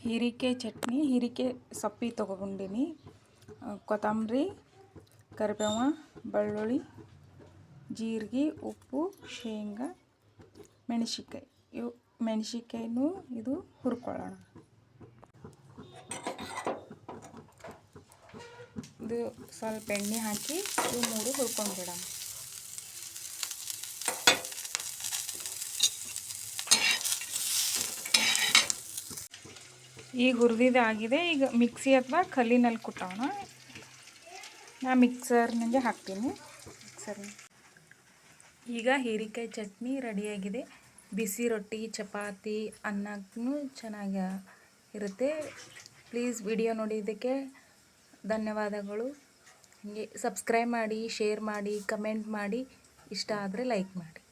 ಹೀರೆಕಾಯಿ ಚಟ್ನಿ ಹೀರೆಕಾಯಿ ಸೊಪ್ಪಿ ತೊಗೊಂಡಿನಿ. ಕೊತ್ತಂಬರಿ, ಕರಿಬೇವು, ಬೆಳ್ಳುಳ್ಳಿ, ಜೀರಿಗೆ, ಉಪ್ಪು, ಶೇಂಗಾ, ಮೆಣಸಿನ್ಕಾಯಿ. ಮೆಣಸಿನ್ಕಾಯಿನೂ ಇದು ಹುರ್ಕೊಳ್ಳೋಣ. ಇದು ಸ್ವಲ್ಪ ಎಣ್ಣೆ ಹಾಕಿ ಇವು ಮೂರು ಹುರ್ಕೊಂಡ್ಬಿಡೋಣ. ಈಗ ಹುರಿದಿದ್ದಾಗಿದೆ. ಈಗ ಮಿಕ್ಸಿ ಅಥವಾ ಕಲ್ಲಿನಲ್ಲಿ ಕುಟ್ಟೋಣ. ನಾ ಮಿಕ್ಸರ್ನಾಗೆ ಹಾಕ್ತೀನಿ. ಈಗ ಹೀರೆಕಾಯಿ ಚಟ್ನಿ ರೆಡಿಯಾಗಿದೆ. ಬಿಸಿ ರೊಟ್ಟಿ, ಚಪಾತಿ, ಅನ್ನಕ್ಕೂ ಚೆನ್ನಾಗಿ ಇರುತ್ತೆ. ಪ್ಲೀಸ್ ವಿಡಿಯೋ ನೋಡಿದ್ದಕ್ಕೆ ಧನ್ಯವಾದಗಳು. ಹಾಗೆ ಸಬ್ಸ್ಕ್ರೈಬ್ ಮಾಡಿ, ಶೇರ್ ಮಾಡಿ, ಕಮೆಂಟ್ ಮಾಡಿ, ಇಷ್ಟ ಆದರೆ ಲೈಕ್ ಮಾಡಿ.